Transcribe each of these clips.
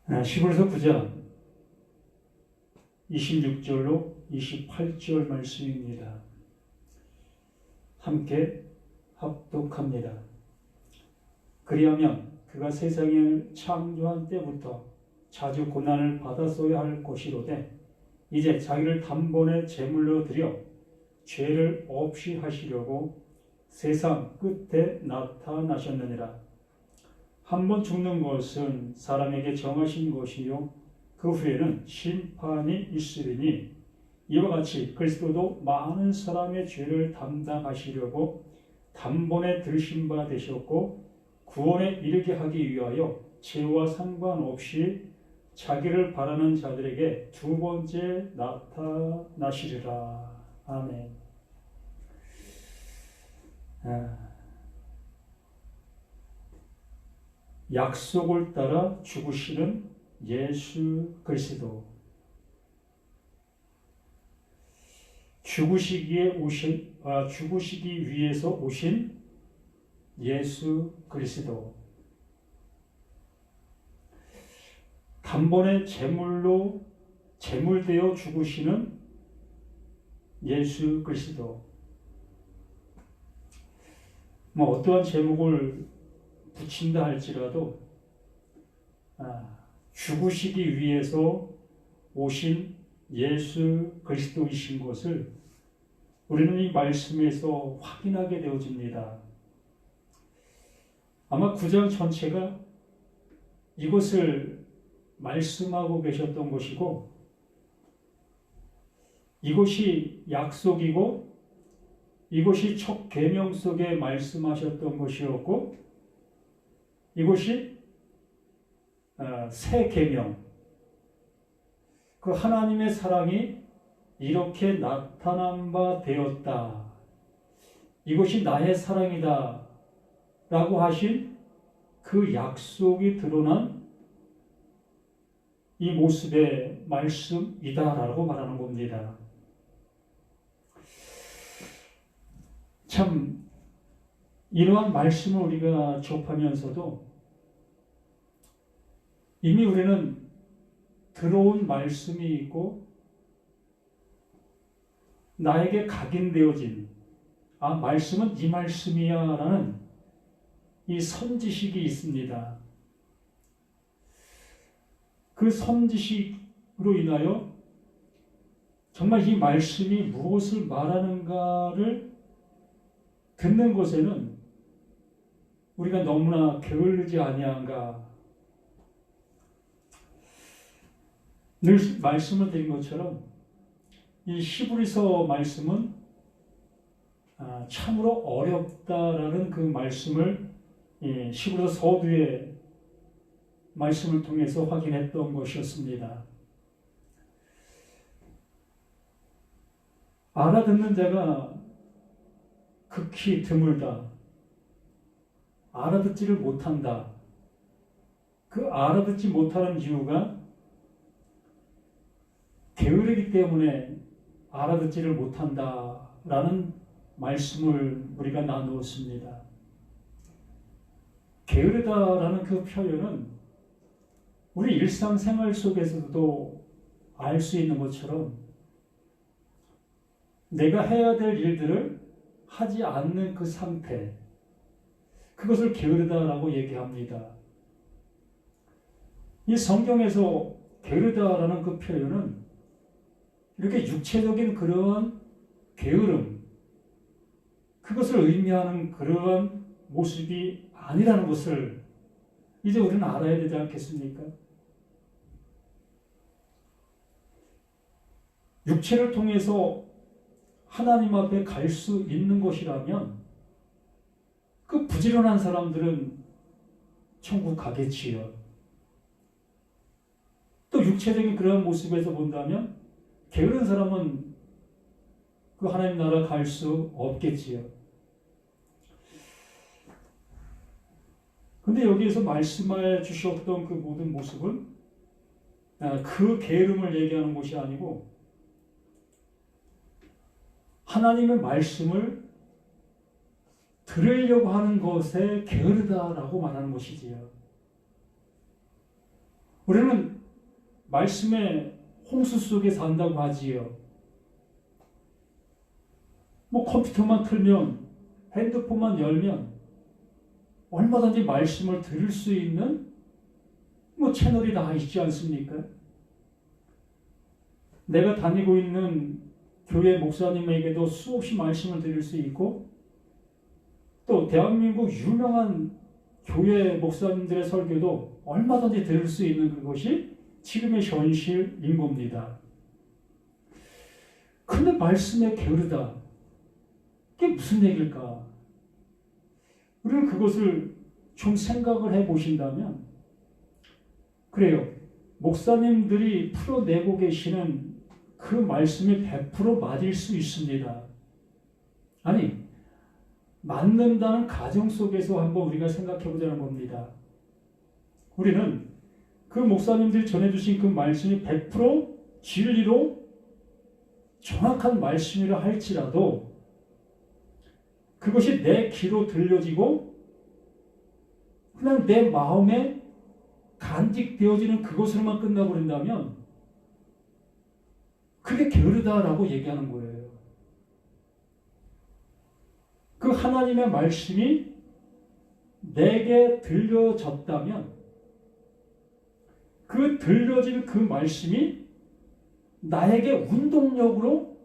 히브리서 9장 26절로 28절 말씀입니다. 함께 합독합니다. 그리하면 그가 세상을 창조한 때부터 자주 고난을 받았어야 할 것이로되 이제 자기를 단번에 제물로 드려 죄를 없이 하시려고 세상 끝에 나타나셨느니라. 한번 죽는 것은 사람에게 정하신 것이요 그 후에는 심판이 있으리니 이와 같이 그리스도도 많은 사람의 죄를 담당하시려고 단번에 들으신 바 되셨고 구원에 이르게 하기 위하여 죄와 상관없이 자기를 바라는 자들에게 두 번째 나타나시리라. 아멘. 약속을 따라 죽으시는 예수 그리스도. 죽으시기 위해서 오신 예수 그리스도. 단번에 제물되어 죽으시는 예수 그리스도. 어떠한 제목을 붙인다 할지라도 죽으시기 위해서 오신 예수 그리스도이신 것을 우리는 이 말씀에서 확인하게 되어집니다. 아마 9장 전체가 이것을 말씀하고 계셨던 것이고 이것이 약속이고 이것이 첫 계명 속에 말씀하셨던 것이었고 이것이 새 계명, 그 하나님의 사랑이 이렇게 나타난 바 되었다. 이것이 나의 사랑이다 라고 하신 그 약속이 드러난 이 모습의 말씀이다 라고 말하는 겁니다. 참 이러한 말씀을 우리가 접하면서도 이미 우리는 들어온 말씀이 있고 나에게 각인되어진 말씀은 이 말씀이야 라는 이 선지식이 있습니다. 그 선지식으로 인하여 정말 이 말씀이 무엇을 말하는가를 듣는 것에는 우리가 너무나 게을르지 아니한가. 늘 말씀을 드린 것처럼 이 히브리서 말씀은 참으로 어렵다라는 그 말씀을 히브리서 서두의 말씀을 통해서 확인했던 것이었습니다. 알아듣는 자가 극히 드물다. 알아듣지를 못한다. 그 알아듣지 못하는 이유가 게으르기 때문에 알아듣지를 못한다라는 말씀을 우리가 나누었습니다. 게으르다라는 그 표현은 우리 일상생활 속에서도 알 수 있는 것처럼 내가 해야 될 일들을 하지 않는 그 상태, 그것을 게으르다라고 얘기합니다. 이 성경에서 게으르다라는 그 표현은 이렇게 육체적인 그런 게으름, 그것을 의미하는 그러한 모습이 아니라는 것을 이제 우리는 알아야 되지 않겠습니까? 육체를 통해서 하나님 앞에 갈 수 있는 것이라면 그 부지런한 사람들은 천국 가겠지요. 또 육체적인 그런 모습에서 본다면 게으른 사람은 그 하나님 나라 갈 수 없겠지요. 근데 여기에서 말씀해 주셨던 그 모든 모습은 그 게으름을 얘기하는 것이 아니고 하나님의 말씀을 들으려고 하는 것에 게으르다라고 말하는 것이지요. 우리는 말씀의 홍수 속에 산다고 하지요. 뭐 컴퓨터만 틀면, 핸드폰만 열면 얼마든지 말씀을 들을 수 있는 뭐 채널이 다 있지 않습니까? 내가 다니고 있는 교회 목사님에게도 수없이 말씀을 드릴 수 있고, 또 대한민국 유명한 교회 목사님들의 설교도 얼마든지 들을 수 있는 그것이 지금의 현실인 겁니다. 근데 말씀에 게으르다. 이게 무슨 얘기일까? 우리는 그것을 좀 생각을 해보신다면, 그래요. 목사님들이 풀어내고 계시는 그 말씀이 100% 맞을 수 있습니다. 아니, 맞는다는 가정 속에서 한번 우리가 생각해 보자는 겁니다. 우리는 그 목사님들이 전해주신 그 말씀이 100% 진리로 정확한 말씀이라 할지라도 그것이 내 귀로 들려지고 그냥 내 마음에 간직되어지는 그것으로만 끝나버린다면 그게 게으르다라고 얘기하는 거예요. 그 하나님의 말씀이 내게 들려졌다면 그 들려진 그 말씀이 나에게 운동력으로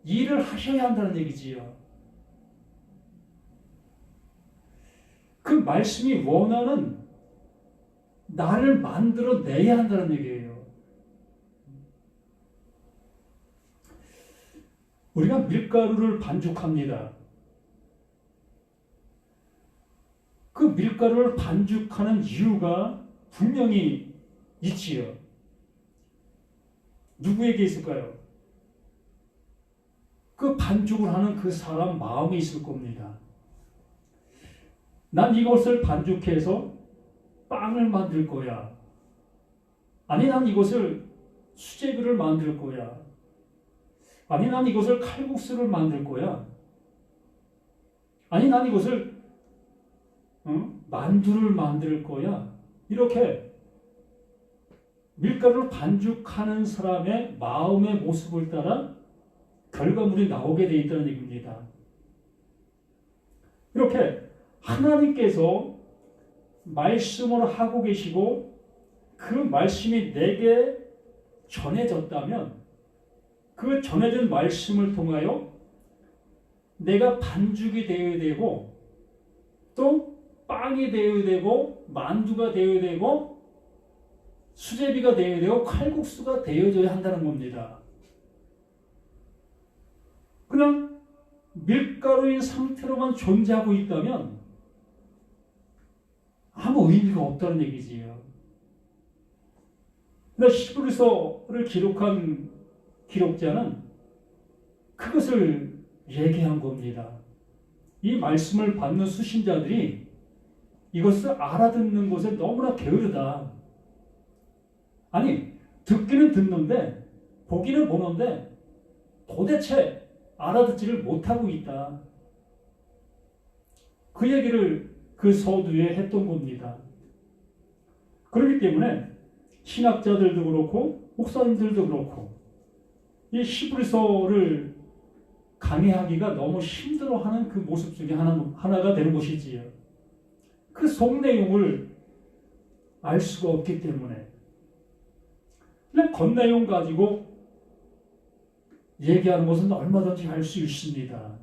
일을 하셔야 한다는 얘기지요. 그 말씀이 원하는 나를 만들어내야 한다는 얘기예요. 우리가 밀가루를 반죽합니다. 그 밀가루를 반죽하는 이유가 분명히 있지요. 누구에게 있을까요? 그 반죽을 하는 그 사람 마음에 있을 겁니다. 난 이것을 반죽해서 빵을 만들 거야. 아니, 난 이것을 수제비를 만들 거야. 아니, 난 이것을 칼국수를 만들 거야. 아니, 난 이것을 만두를 만들 거야. 이렇게 밀가루를 반죽하는 사람의 마음의 모습을 따라 결과물이 나오게 되어 있다는 얘기입니다. 이렇게 하나님께서 말씀을 하고 계시고 그 말씀이 내게 전해졌다면 그 전해진 말씀을 통하여 내가 반죽이 되어야 되고 또 빵이 되어야 되고 만두가 되어야 되고 수제비가 되어야 되고 칼국수가 되어져야 한다는 겁니다. 그냥 밀가루인 상태로만 존재하고 있다면 아무 의미가 없다는 얘기지요. 그러나 히브리서를 기록한 기록자는 그것을 얘기한 겁니다. 이 말씀을 받는 수신자들이 이것을 알아듣는 것에 너무나 게으르다. 아니, 듣기는 듣는데 보기는 보는데 도대체 알아듣지를 못하고 있다. 그 얘기를 그 서두에 했던 겁니다. 그렇기 때문에 신학자들도 그렇고 목사님들도 그렇고 이 히브리서를 강의하기가 너무 힘들어하는 그 모습 중에 하나가 되는 것이지요. 그 속 내용을 알 수가 없기 때문에 그냥 겉내용 가지고 얘기하는 것은 얼마든지 할 수 있습니다.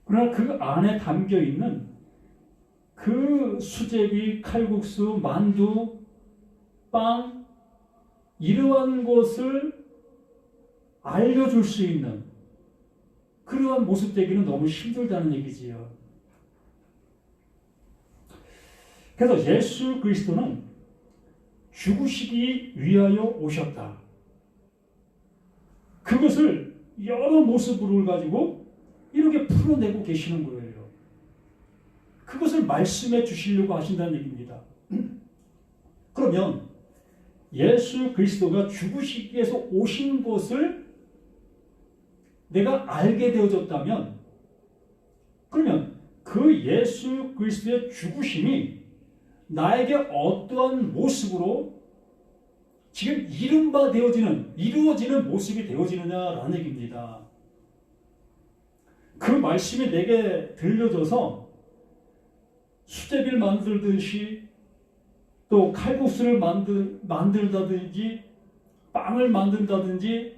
그러나 그 안에 담겨 있는 그 수제비, 칼국수, 만두, 빵 이러한 것을 알려줄 수 있는 그러한 모습 되기는 너무 힘들다는 얘기지요. 그래서 예수 그리스도는 죽으시기 위하여 오셨다. 그것을 여러 모습으로 가지고 이렇게 풀어내고 계시는 거예요. 그것을 말씀해 주시려고 하신다는 얘기입니다. 그러면 예수 그리스도가 죽으시기 위해서 오신 것을 내가 알게 되어졌다면 그러면 그 예수 그리스도의 죽으심이 나에게 어떠한 모습으로 지금 이른바 이루어지는 모습이 되어지느냐라는 얘기입니다. 그 말씀이 내게 들려져서 수제비를 만들듯이 또 칼국수를 만들다든지 빵을 만든다든지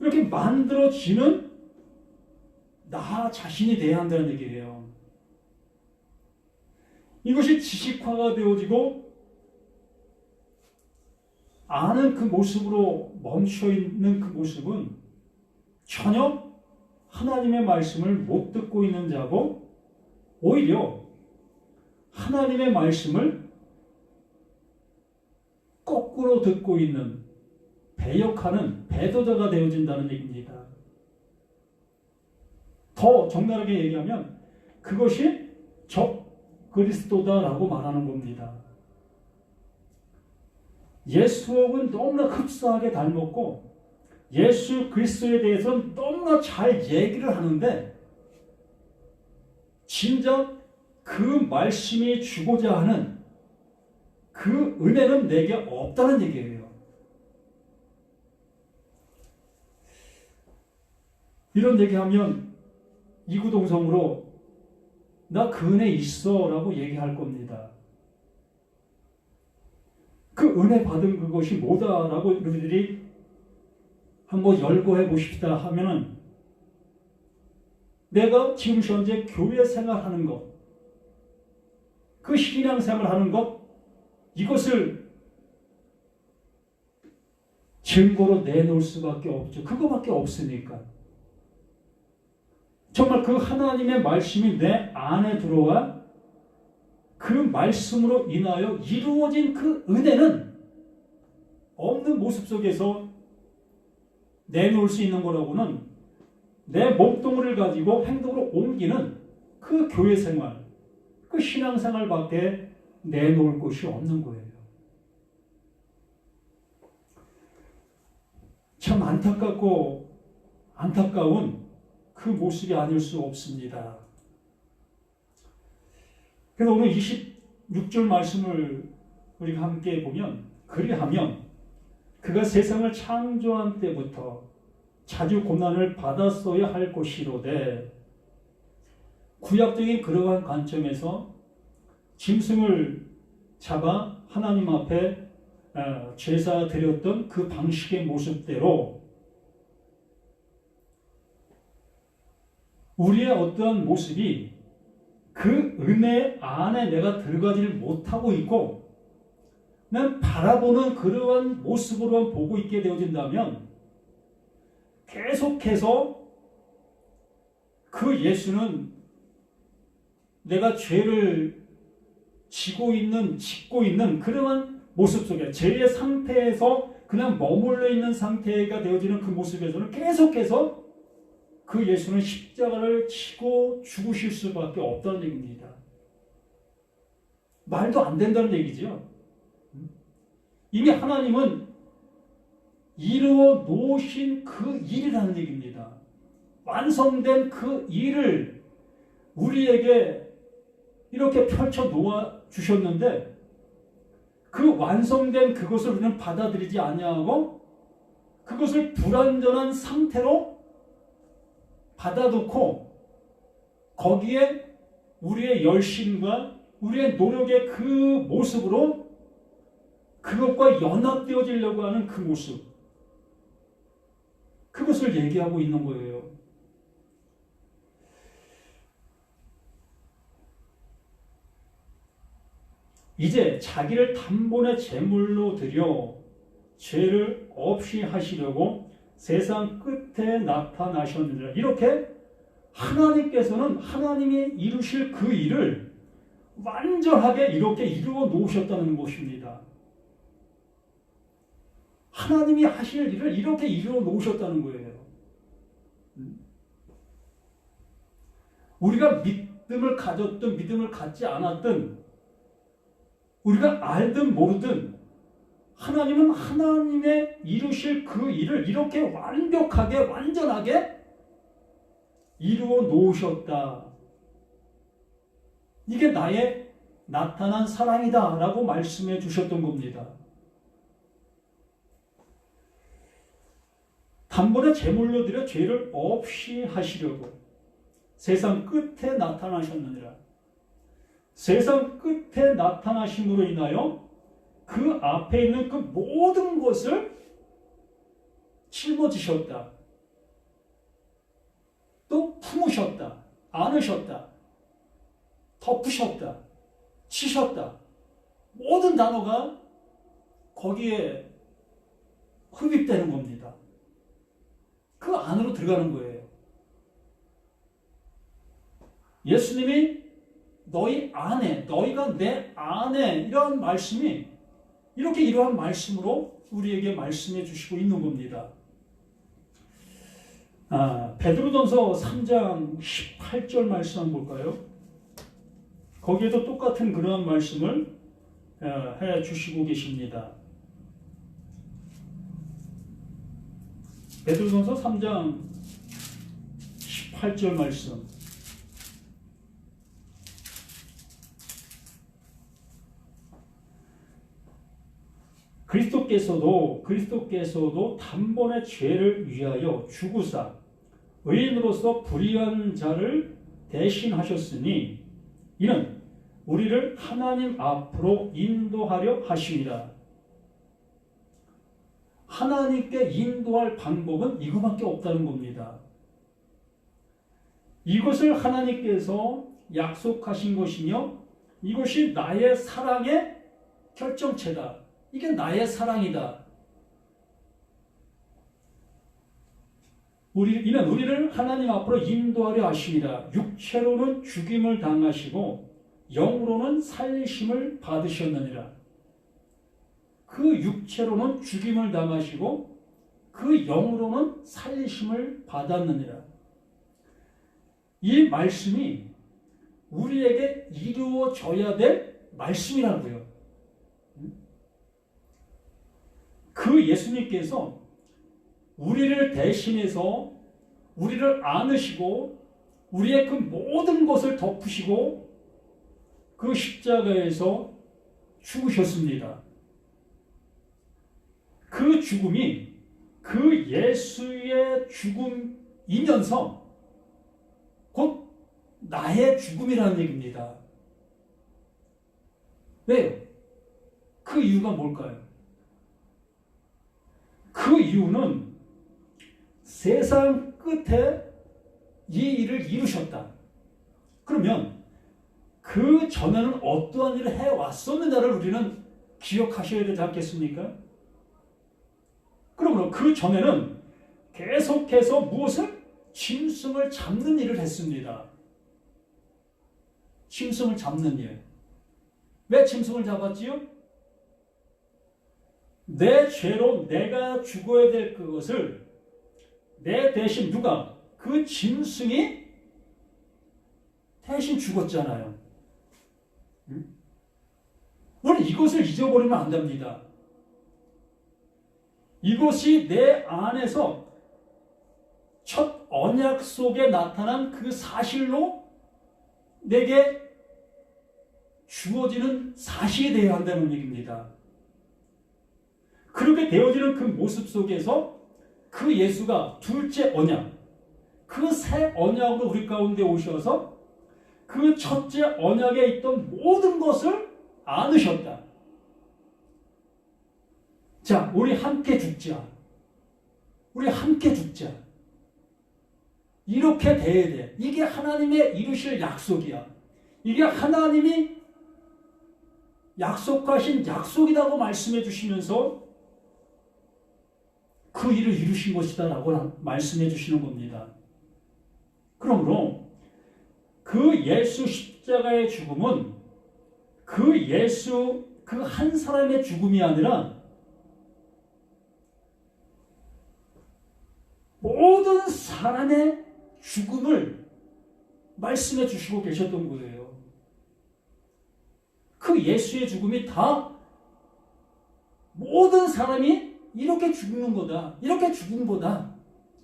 이렇게 만들어지는 나 자신이 돼야 한다는 얘기예요. 이것이 지식화가 되어지고 아는 그 모습으로 멈춰있는 그 모습은 전혀 하나님의 말씀을 못 듣고 있는 자고 오히려 하나님의 말씀을 거꾸로 듣고 있는 배역하는 배도자가 되어진다는 얘기입니다. 더 적나라하게 얘기하면 그것이 적그리스도다라고 말하는 겁니다. 예수님은 너무나 흡사하게 닮았고 예수 그리스도에 대해서는 너무나 잘 얘기를 하는데 진작 그 말씀이 주고자 하는 그 은혜는 내게 없다는 얘기예요. 이런 얘기하면 이구동성으로 나 그 은혜 있어 라고 얘기할 겁니다. 그 은혜 받은 그것이 뭐다라고 우리들이 한번 열거해 보십시다 하면은 내가 지금 현재 교회 생활하는 것, 그 신앙생활 하는 것, 이것을 증거로 내놓을 수밖에 없죠. 그거밖에 없으니까. 정말 그 하나님의 말씀이 내 안에 들어와 그 말씀으로 인하여 이루어진 그 은혜는 없는 모습 속에서 내놓을 수 있는 거라고는 내 몸뚱이를 가지고 행동으로 옮기는 그 교회 생활, 그 신앙 생활밖에 내놓을 곳이 없는 거예요. 참 안타까운 그 모습이 아닐 수 없습니다. 그래서 오늘 26절 말씀을 우리가 함께 보면 그리하면 그가 세상을 창조한 때부터 자주 고난을 받았어야 할 것이로되 구약적인 그러한 관점에서 짐승을 잡아 하나님 앞에 제사 드렸던 그 방식의 모습대로 우리의 어떠한 모습이 그 은혜 안에 내가 들어가지를 못하고 있고 난 바라보는 그러한 모습으로만 보고 있게 되어진다면 계속해서 그 예수는 내가 죄를 짓고 있는 그러한 모습 속에 죄의 상태에서 그냥 머물러 있는 상태가 되어지는 그 모습에서는 계속해서 그 예수는 십자가를 지고 죽으실 수밖에 없다는 얘기입니다. 말도 안 된다는 얘기죠. 이미 하나님은 이루어 놓으신 그 일이라는 얘기입니다. 완성된 그 일을 우리에게 이렇게 펼쳐 놓아 주셨는데 그 완성된 그것을 우리는 받아들이지 아니하고 그것을 불완전한 상태로 받아놓고 거기에 우리의 열심과 우리의 노력의 그 모습으로 그것과 연합되어지려고 하는 그 모습, 그것을 얘기하고 있는 거예요. 이제 자기를 단번에 제물로 드려 죄를 없이 하시려고 세상 끝에 나타나셨느니라. 이렇게 하나님께서는 하나님이 이루실 그 일을 완전하게 이렇게 이루어 놓으셨다는 것입니다. 하나님이 하실 일을 이렇게 이루어 놓으셨다는 거예요. 우리가 믿음을 가졌든 믿음을 갖지 않았든 우리가 알든 모르든 하나님은 하나님의 이루실 그 일을 이렇게 완벽하게 완전하게 이루어 놓으셨다. 이게 나의 나타난 사랑이다 라고 말씀해 주셨던 겁니다. 단번에 제물로 드려 죄를 없이 하시려고 세상 끝에 나타나셨느니라. 세상 끝에 나타나심으로 인하여 그 앞에 있는 그 모든 것을 짊어지셨다. 또 품으셨다. 안으셨다. 덮으셨다. 치셨다. 모든 단어가 거기에 흡입되는 겁니다. 그 안으로 들어가는 거예요. 예수님이 너희 안에, 너희가 내 안에 이러한 말씀이 이렇게 이러한 말씀으로 우리에게 말씀해 주시고 있는 겁니다. 베드로전서 3장 18절 말씀 한번 볼까요? 거기에도 똑같은 그러한 말씀을 해 주시고 계십니다. 베드로전서 3장 18절 말씀. 그리스도께서도 단번에 죄를 위하여 죽으사 의인으로서 불의한 자를 대신하셨으니 이는 우리를 하나님 앞으로 인도하려 하심이라. 하나님께 인도할 방법은 이거밖에 없다는 겁니다. 이것을 하나님께서 약속하신 것이며 이것이 나의 사랑의 결정체다. 이게 나의 사랑이다. 이는 우리를 하나님 앞으로 인도하려 하심이라. 육체로는 죽임을 당하시고 영으로는 살리심을 받으셨느니라. 그 육체로는 죽임을 당하시고 그 영으로는 살리심을 받았느니라. 이 말씀이 우리에게 이루어져야 될 말씀이라고요. 그 예수님께서 우리를 대신해서 우리를 안으시고 우리의 그 모든 것을 덮으시고 그 십자가에서 죽으셨습니다. 그 죽음이 그 예수의 죽음이면서 곧 나의 죽음이라는 얘기입니다. 왜요? 그 이유가 뭘까요? 그 이유는 세상 끝에 이 일을 이루셨다. 그러면 그 전에는 어떠한 일을 해왔었느냐를 우리는 기억하셔야 되지 않겠습니까? 그러므로 그 전에는 계속해서 무엇을? 짐승을 잡는 일을 했습니다. 짐승을 잡는 일. 왜 짐승을 잡았지요? 내 죄로 내가 죽어야 될 그것을 내 대신 누가? 그 짐승이 대신 죽었잖아요. 우리 이것을 잊어버리면 안 됩니다. 이것이 내 안에서 첫 언약 속에 나타난 그 사실로 내게 주어지는 사실이 되어야 한다는 얘기입니다. 그렇게 되어지는 그 모습 속에서 그 예수가 둘째 언약, 그 새 언약으로 우리 가운데 오셔서 그 첫째 언약에 있던 모든 것을 안으셨다. 자, 우리 함께 죽자. 우리 함께 죽자. 이렇게 돼야 돼. 이게 하나님의 이루실 약속이야. 이게 하나님이 약속하신 약속이라고 말씀해 주시면서 그 일을 이루신 것이다 라고 말씀해 주시는 겁니다. 그러므로 그 예수 십자가의 죽음은 그 예수 그 한 사람의 죽음이 아니라 모든 사람의 죽음을 말씀해 주시고 계셨던 거예요. 그 예수의 죽음이 다 모든 사람이 이렇게 죽는 거다. 이렇게 죽은 거다.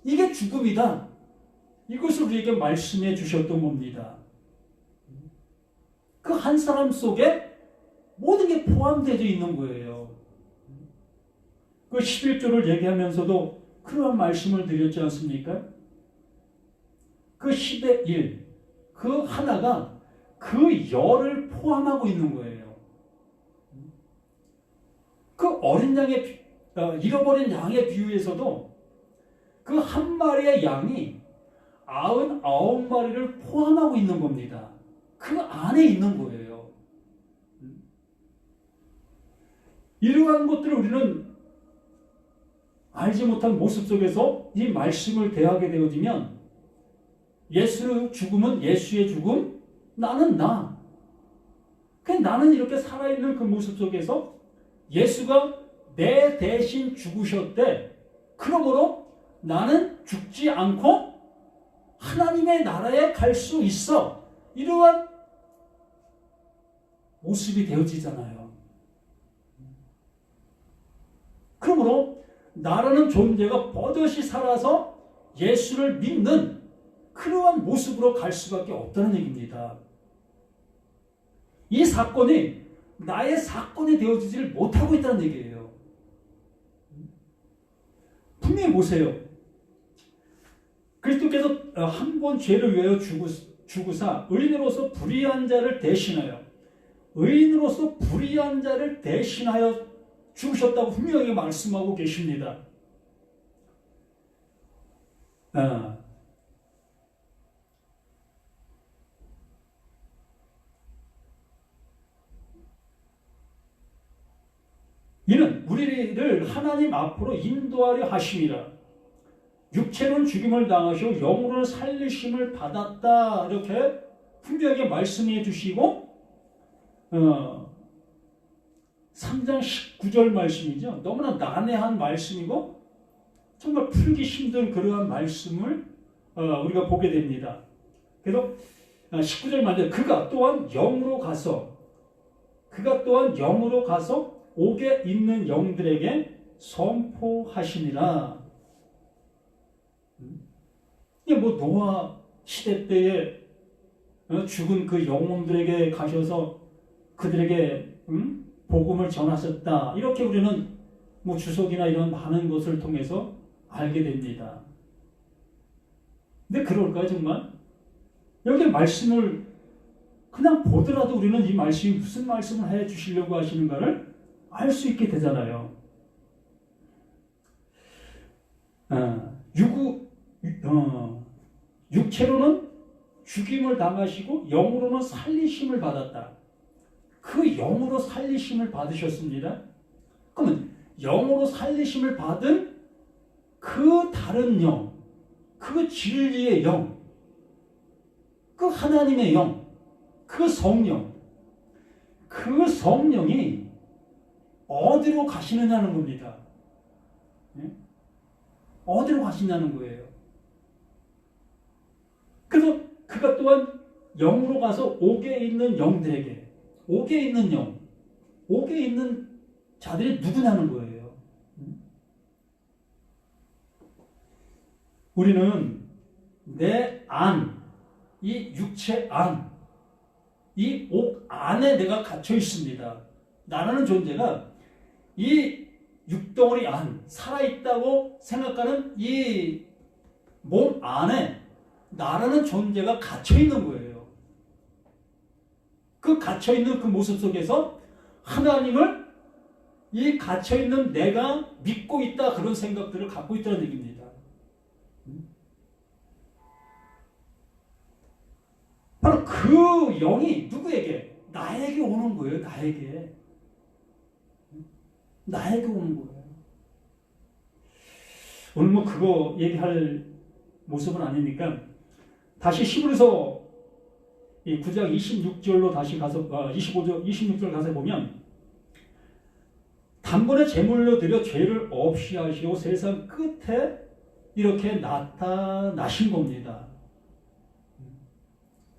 이게 죽음이다. 이것을 우리에게 말씀해 주셨던 겁니다. 그 한 사람 속에 모든 게 포함되어 있는 거예요. 그 11조를 얘기하면서도 그러한 말씀을 드렸지 않습니까? 그 10의 1, 그 하나가 그 열을 포함하고 있는 거예요. 그 어린 양의, 잃어버린 양의 비유에서도 그 한 마리의 양이 99마리를 포함하고 있는 겁니다. 그 안에 있는 거예요. 이러한 것들을 우리는 알지 못한 모습 속에서 이 말씀을 대하게 되어지면 예수의 죽음은 예수의 죽음, 나는 나. 나는 이렇게 살아있는 그 모습 속에서 예수가 내 대신 죽으셨대. 그러므로 나는 죽지 않고 하나님의 나라에 갈 수 있어. 이러한 모습이 되어지잖아요. 그러므로 나라는 존재가 버젓이 살아서 예수를 믿는 그러한 모습으로 갈 수밖에 없다는 얘기입니다. 이 사건이 나의 사건이 되어지지를 못하고 있다는 얘기예요. 분명히 보세요. 그리스도께서 한 번 죄를 위하여 죽으사 의인으로서 불의한 자를 대신하여 죽으셨다고 분명히 말씀하고 계십니다. 이는 우리를 하나님 앞으로 인도하려 하심이라. 육체로는 죽임을 당하시고 영으로는 살리심을 받았다. 이렇게 분명하게 말씀해 주시고 3장 19절 말씀이죠. 너무나 난해한 말씀이고 정말 풀기 힘든 그러한 말씀을 우리가 보게 됩니다. 그래서 19절 말에 그가 또한 영으로 가서 옥에 있는 영들에게 선포하시니라. 이게 노아 시대 때에 죽은 그 영혼들에게 가셔서 그들에게 복음을 전하셨다. 이렇게 우리는 주석이나 이런 많은 것을 통해서 알게 됩니다. 근데 그럴까요, 정말? 여기 말씀을 그냥 보더라도 우리는 이 말씀이 무슨 말씀을 해 주시려고 하시는가를 알 수 있게 되잖아요. 육체로는 죽임을 당하시고 영으로는 살리심을 받았다. 그 영으로 살리심을 받으셨습니다. 그러면 영으로 살리심을 받은 그 다른 영, 그 진리의 영, 그 하나님의 영, 그 성령이 어디로 가시느냐는 겁니다. 어디로 가시냐는 거예요. 그래서 그가 또한 영으로 가서 옥에 있는 영들에게, 옥에 있는 자들이 누구냐는 거예요. 우리는 내 안, 이 육체 안, 이 옥 안에 내가 갇혀 있습니다. 나라는 존재가 이 육덩어리 안, 살아있다고 생각하는 이 몸 안에 나라는 존재가 갇혀있는 거예요. 그 갇혀있는 그 모습 속에서 하나님을 이 갇혀있는 내가 믿고 있다, 그런 생각들을 갖고 있다는 얘기입니다. 바로 그 영이 누구에게? 나에게 오는 거예요. 나에게 오는 거예요. 오늘 그거 얘기할 모습은 아니니까 다시 히브리서 9장 26절로 다시 가서 26절 가서 보면 단번에 제물로 드려 죄를 없이 하시고 세상 끝에 이렇게 나타나신 겁니다.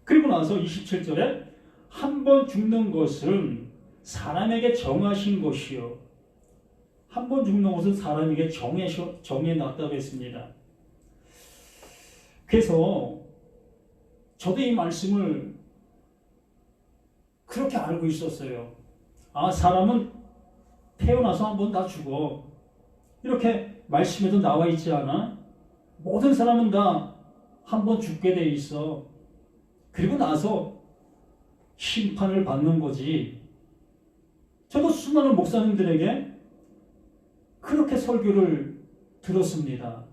그리고 나서 27절에 한 번 죽는 것은 사람에게 정하신 것이요. 한 번 죽는 것은 사람에게 정해놨다고 했습니다. 그래서 저도 이 말씀을 그렇게 알고 있었어요. 아, 사람은 태어나서 한 번 다 죽어. 이렇게 말씀에도 나와 있지 않아? 모든 사람은 다 한 번 죽게 돼 있어. 그리고 나서 심판을 받는 거지. 저도 수많은 목사님들에게 그렇게 설교를 들었습니다.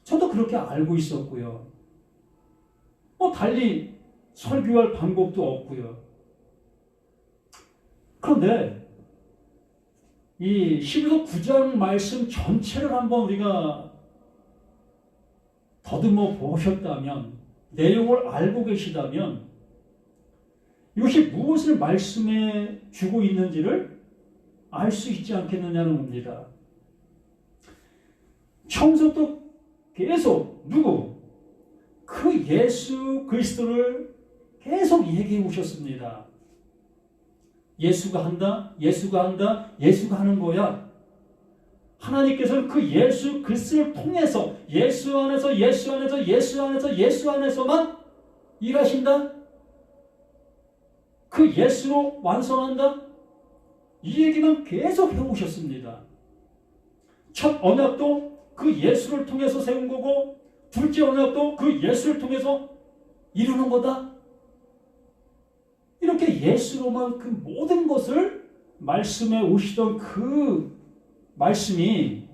저도 그렇게 알고 있었고요. 달리 설교할 방법도 없고요. 그런데 이 히브리서 9장 말씀 전체를 한번 우리가 더듬어 보셨다면, 내용을 알고 계시다면 이것이 무엇을 말씀해 주고 있는지를 알 수 있지 않겠느냐는 겁니다. 처음부터 계속 그 예수 그리스도를 계속 얘기해 오셨습니다. 예수가 한다, 예수가 한다, 예수가 하는 거야. 하나님께서는 그 예수 그리스도를 통해서 예수 안에서 예수 안에서 예수 안에서 예수 안에서만 일하신다. 그 예수로 완성한다. 이 얘기는 계속 해오셨습니다. 첫 언약도 그 예수를 통해서 세운 거고, 둘째 언약도 그 예수를 통해서 이루는 거다. 이렇게 예수로만 그 모든 것을 말씀해 오시던 그 말씀이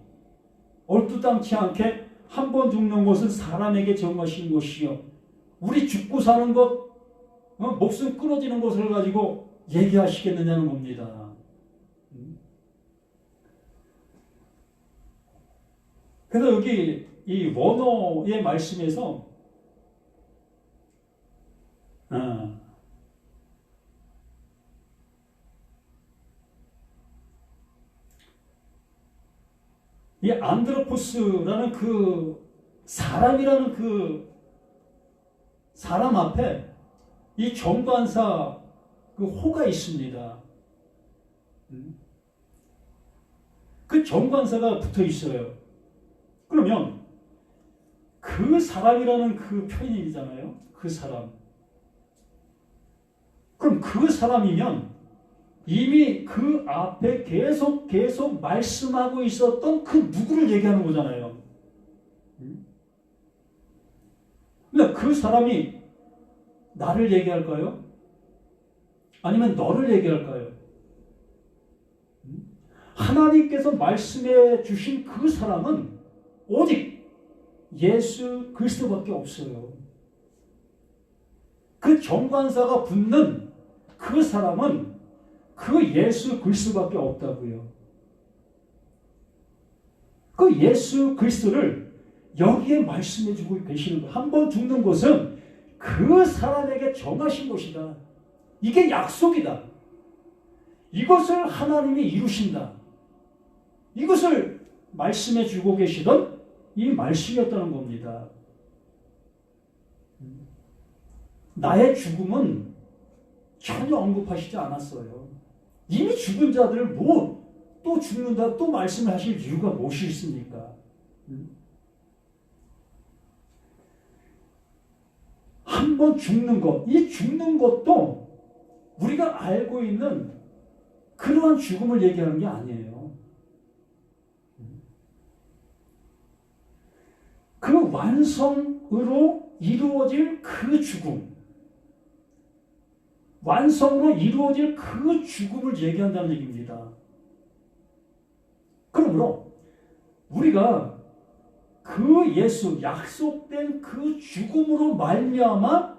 얼토당치 않게 한 번 죽는 것은 사람에게 정하신 것이요, 우리 죽고 사는 것, 목숨 끊어지는 것을 가지고 얘기하시겠느냐는 겁니다. 그래서 여기 이 원어의 말씀에서 이 안드로포스라는 그 사람이라는 그 사람 앞에 이 정관사 그 호가 있습니다. 그 정관사가 붙어 있어요. 그러면 그 사람이라는 그 표현이잖아요. 그 사람. 그럼 그 사람이면 이미 그 앞에 계속 말씀하고 있었던 그 누구를 얘기하는 거잖아요. 근데 그 사람이 나를 얘기할까요? 아니면 너를 얘기할까요? 하나님께서 말씀해 주신 그 사람은 오직 예수 그리스도밖에 없어요. 그 정관사가 붙는 그 사람은 그 예수 그리스도밖에 없다고요. 그 예수 그리스도를 여기에 말씀해 주고 계시는 것. 한 번 죽는 것은 그 사람에게 정하신 것이다. 이게 약속이다. 이것을 하나님이 이루신다. 이것을 말씀해 주고 계시던 이 말씀이었다는 겁니다. 나의 죽음은 전혀 언급하시지 않았어요. 이미 죽은 자들을 또 죽는다, 또 말씀을 하실 이유가 무엇이 있습니까? 한 번 죽는 것, 이 죽는 것도 우리가 알고 있는 그러한 죽음을 얘기하는 게 아니에요. 그 완성으로 이루어질 그 죽음, 완성으로 이루어질 그 죽음을 얘기한다는 얘기입니다. 그러므로 우리가 그 예수, 약속된 그 죽음으로 말미암아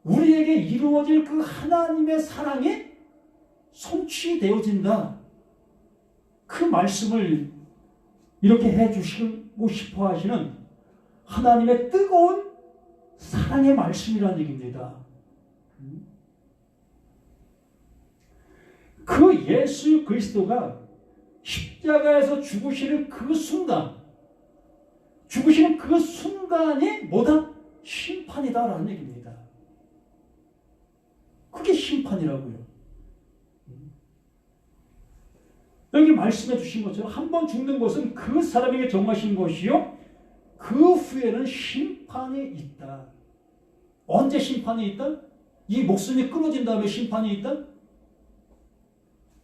우리에게 이루어질 그 하나님의 사랑이 성취되어진다. 그 말씀을 이렇게 해주시고 싶어 하시는 하나님의 뜨거운 사랑의 말씀이라는 얘기입니다. 그 예수 그리스도가 십자가에서 죽으시는 그 순간, 죽으시는 그 순간이 뭐다? 심판이다라는 얘기입니다. 그게 심판이라고요. 여기 말씀해 주신 것처럼 한 번 죽는 것은 그 사람에게 정하신 것이요, 그 후에는 심판이 있다. 언제 심판이 있다? 이 목숨이 끊어진 다음에 심판이 있다?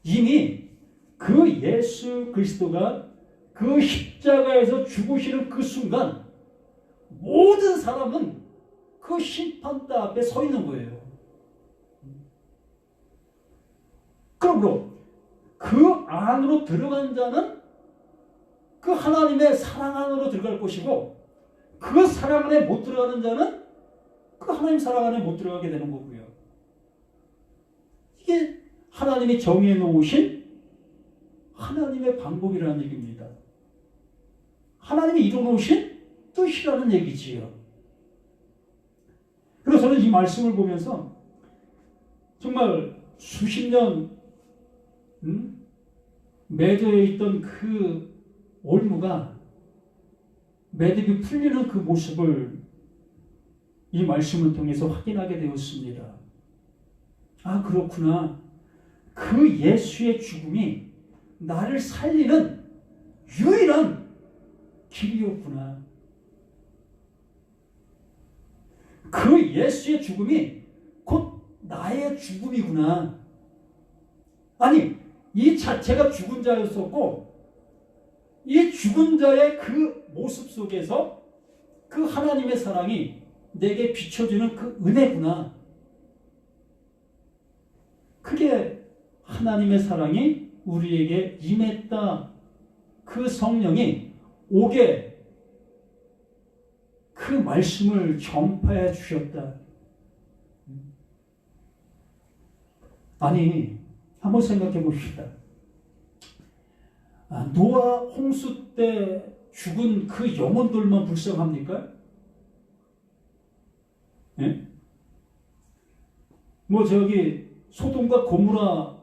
이미 그 예수 그리스도가 그 십자가에서 죽으시는 그 순간 모든 사람은 그 심판대 앞에 서 있는 거예요. 그러므로 그 안으로 들어간 자는 그 하나님의 사랑 안으로 들어갈 것이고, 그 사랑 안에 못 들어가는 자는 그 하나님 사랑 안에 못 들어가게 되는 거고요. 이게 하나님이 정해 놓으신 하나님의 방법이라는 얘기입니다. 하나님이 이루어 놓으신 뜻이라는 얘기지요. 그래서 저는 이 말씀을 보면서 정말 수십 년 매도에 있던 그 올무가 매듭이 풀리는 그 모습을 이 말씀을 통해서 확인하게 되었습니다. 아, 그렇구나. 그 예수의 죽음이 나를 살리는 유일한 길이었구나. 그 예수의 죽음이 곧 나의 죽음이구나. 아니, 이 자체가 죽은 자였었고, 이 죽은 자의 그 모습 속에서 그 하나님의 사랑이 내게 비춰주는 그 은혜구나. 그게 하나님의 사랑이 우리에게 임했다. 그 성령이 오게 그 말씀을 전파해 주셨다. 아니, 한번 생각해 봅시다. 노아 홍수 때 죽은 그 영혼들만 불쌍합니까? 예? 뭐 저기 소돔과 고모라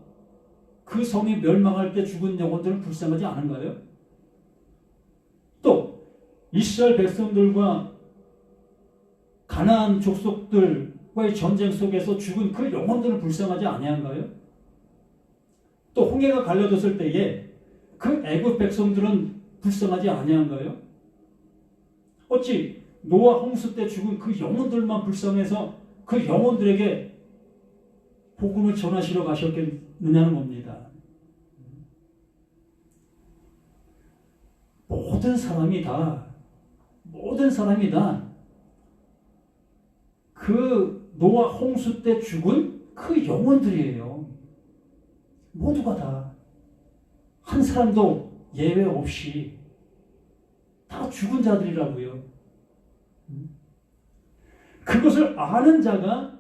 그 성이 멸망할 때 죽은 영혼들은 불쌍하지 않은가요? 또 이스라엘 백성들과 가나안 족속들과의 전쟁 속에서 죽은 그 영혼들은 불쌍하지 아니한가요? 또 홍해가 갈라졌을 때에 그 애굽 백성들은 불쌍하지 아니한가요? 어찌 노아 홍수 때 죽은 그 영혼들만 불쌍해서 그 영혼들에게 복음을 전하시러 가셨겠느냐는 겁니다. 모든 사람이 다 그 노아 홍수 때 죽은 그 영혼들이에요. 모두가 다. 한 사람도 예외 없이 다 죽은 자들이라고요. 그것을 아는 자가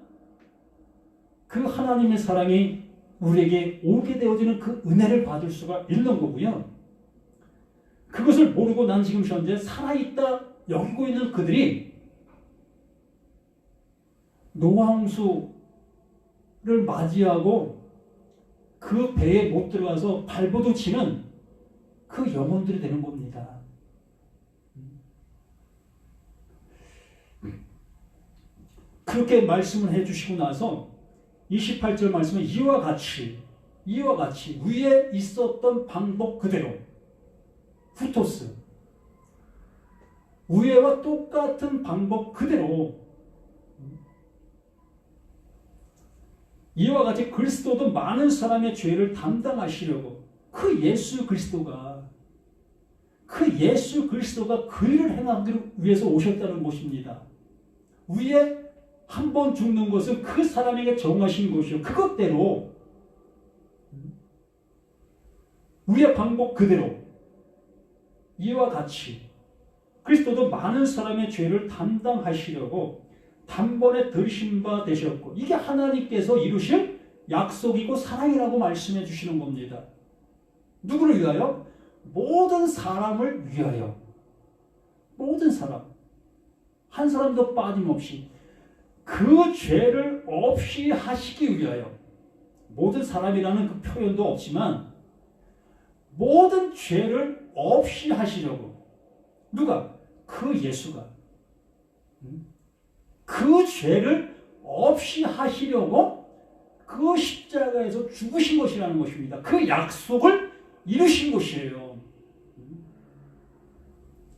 그 하나님의 사랑이 우리에게 오게 되어지는 그 은혜를 받을 수가 있는 거고요. 그것을 모르고 난 지금 현재 살아있다 여기고 있는 그들이 노아 홍수를 맞이하고 그 배에 못 들어가서 발버둥치는 그 영혼들이 되는 겁니다. 그렇게 말씀을 해주시고 나서 28절 말씀은 이와 같이 위에 있었던 방법 그대로 후토스 위에와 똑같은 방법 그대로 이와 같이 그리스도도 많은 사람의 죄를 담당하시려고 그 예수 그리스도가 그 일을 행하기 위해서 오셨다는 것입니다. 위에 한 번 죽는 것은 그 사람에게 정하신 것이요. 그것대로 위의 방법 그대로 이와 같이 그리스도도 많은 사람의 죄를 담당하시려고 단번에 들으신 바 되셨고, 이게 하나님께서 이루실 약속이고 사랑이라고 말씀해 주시는 겁니다. 누구를 위하여? 모든 사람을 위하여. 모든 사람. 한 사람도 빠짐없이 그 죄를 없이 하시기 위하여. 모든 사람이라는 그 표현도 없지만 모든 죄를 없이 하시려고. 누가? 그 예수가. 그 죄를 없이 하시려고 그 십자가에서 죽으신 것이라는 것입니다. 그 약속을 이루신 것이에요.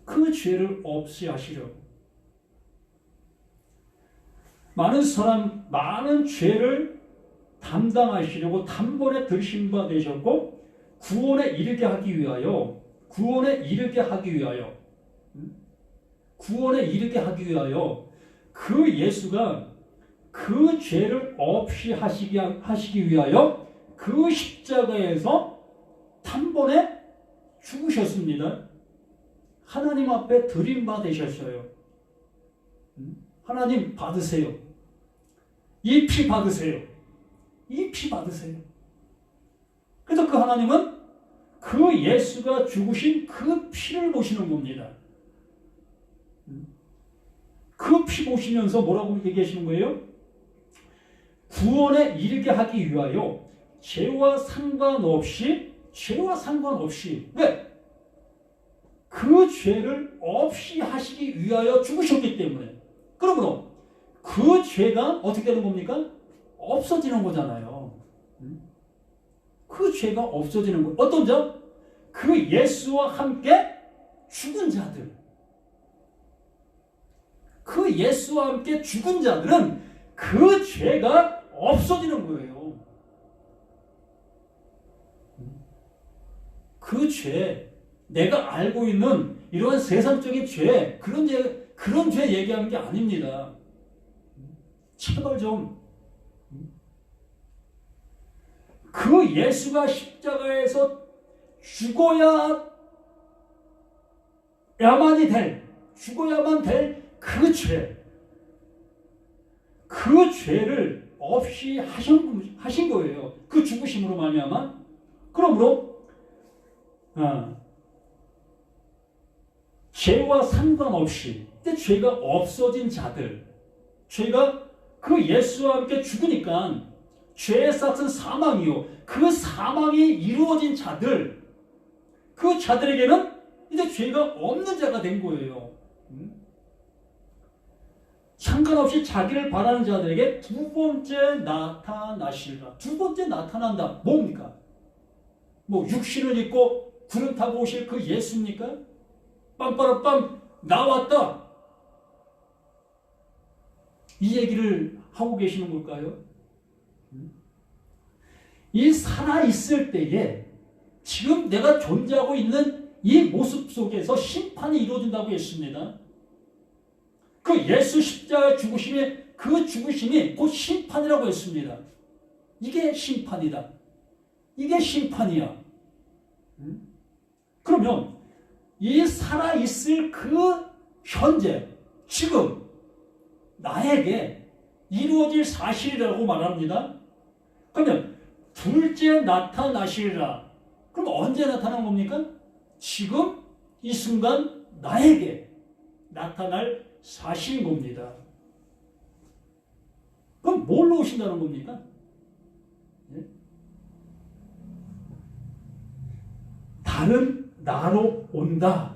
그 죄를 없이 하시려고. 많은 죄를 담당하시려고 단번에 들으신 바 되셨고, 구원에 이르게 하기 위하여, 그 예수가 그 죄를 없이 하시기 위하여 그 십자가에서 단번에 죽으셨습니다. 하나님 앞에 드린 바 되셨어요. 하나님 받으세요. 이 피 받으세요. 그래서 그 하나님은 그 예수가 죽으신 그 피를 보시는 겁니다. 그 피 보시면서 뭐라고 얘기하시는 거예요? 구원에 이르게 하기 위하여 죄와 상관없이 왜? 그 죄를 없이 하시기 위하여 죽으셨기 때문에. 그러므로 그 죄가 어떻게 되는 겁니까? 없어지는 거잖아요. 그 죄가 없어지는 거. 어떤 자? 그 예수와 함께 죽은 자들. 그 예수와 함께 죽은 자들은 그 죄가 없어지는 거예요. 그 죄, 내가 알고 있는 이러한 세상적인 죄, 그런 죄 얘기하는 게 아닙니다. 제발 좀. 그 예수가 십자가에서 죽어야만 될 그 죄, 그 죄를 없이 하신 거예요. 그 죽으심으로 말미암아. 그러므로 죄와 상관없이, 죄가 없어진 자들, 죄가 그 예수와 함께 죽으니까 죄의 삭은 사망이요. 그 사망이 이루어진 자들, 그 자들에게는 이제 죄가 없는 자가 된 거예요. 상관없이 자기를 바라는 자들에게 두 번째 나타나시리라. 두 번째 나타난다. 뭡니까? 육신을 입고 구름 타고 오실 그 예수입니까? 빰빠라빰 나왔다. 이 얘기를 하고 계시는 걸까요? 이 살아있을 때에 지금 내가 존재하고 있는 이 모습 속에서 심판이 이루어진다고 했습니다. 그 예수 십자가의 그 죽으심이 곧 심판이라고 했습니다. 이게 심판이다. 이게 심판이야. 그러면 이 살아있을 그 현재, 지금 나에게 이루어질 사실이라고 말합니다. 그러면 둘째 나타나시리라. 그럼 언제 나타난 겁니까? 지금 이 순간 나에게 나타날 사실인 겁니다. 그럼 뭘로 오신다는 겁니까? 다른 나로 온다.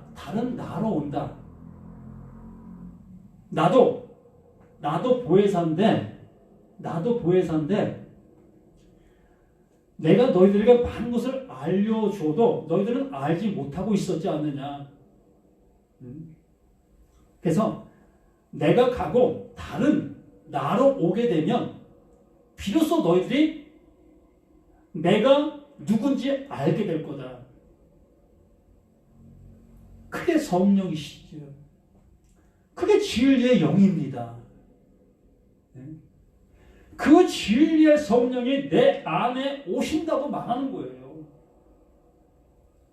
나도 보혜사인데 내가 너희들에게 많은 것을 알려줘도 너희들은 알지 못하고 있었지 않느냐. 그래서 내가 가고 다른 나로 오게 되면 비로소 너희들이 내가 누군지 알게 될 거다. 그게 성령이시죠. 그게 진리의 영입니다. 그 진리의 성령이 내 안에 오신다고 말하는 거예요.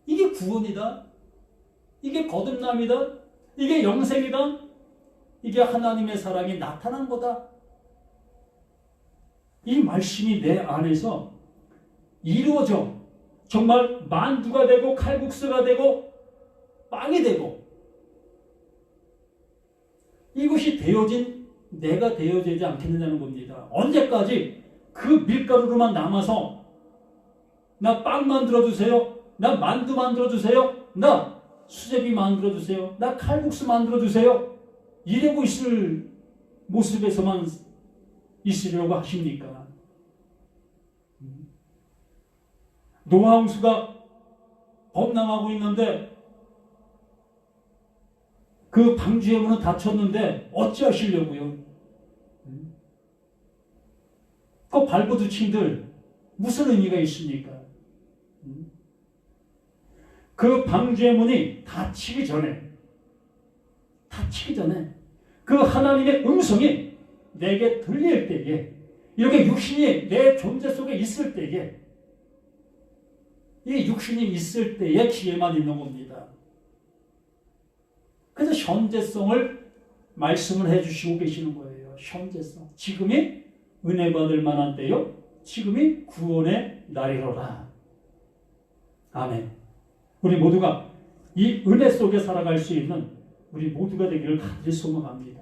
이게 구원이다. 이게 거듭남이다. 이게 영생이다. 이게 하나님의 사랑이 나타난 거다. 이 말씀이 내 안에서 이루어져 정말 만두가 되고 칼국수가 되고 빵이 되고 이것이 내가 되어지지 않겠느냐는 겁니다. 언제까지 그 밀가루로만 남아서 나 빵 만들어주세요. 나 만두 만들어주세요. 나 수제비 만들어주세요. 나 칼국수 만들어주세요. 이러고 있을 모습에서만 있으려고 하십니까? 노아홍수가 범람하고 있는데 그 방주의 문은 닫혔는데 어찌하시려고요? 발버둥친들 무슨 의미가 있습니까? 그 방주의 문이 닫히기 전에 그 하나님의 음성이 내게 들릴 때에, 이렇게 육신이 내 존재 속에 있을 때에, 이 육신이 있을 때에 기회만 있는 겁니다. 그래서 현재성을 말씀을 해주시고 계시는 거예요. 현재성. 지금이 은혜 받을 만한 때요. 지금이 구원의 날이로라. 아멘. 우리 모두가 이 은혜 속에 살아갈 수 있는 우리 모두가 되기를 간절히 소망합니다.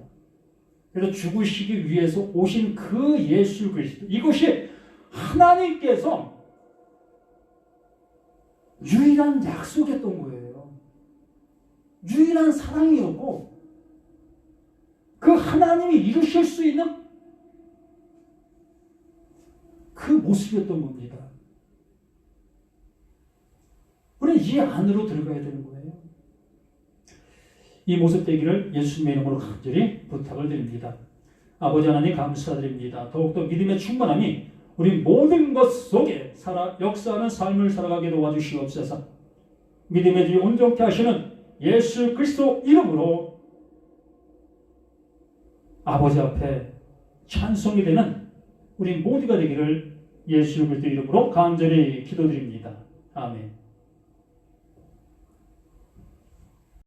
그래서 죽으시기 위해서 오신 그 예수 그리스도, 이것이 하나님께서 유일한 약속이었던 거예요. 유일한 사랑이었고, 그 하나님이 이루실 수 있는 그 모습이었던 겁니다. 우리는 이 안으로 들어가야 되는 거예요. 이 모습 되기를 예수님의 이름으로 간절히 부탁을 드립니다. 아버지 하나님 감사드립니다. 더욱더 믿음의 충만함이 우리 모든 것 속에 역사하는 삶을 살아가게 도와주시옵소서. 믿음의 주 온전케 하시는 예수 그리스도 이름으로 아버지 앞에 찬송이 되는 우리 모두가 되기를 예수 그리스도 이름으로 간절히 기도드립니다. 아멘.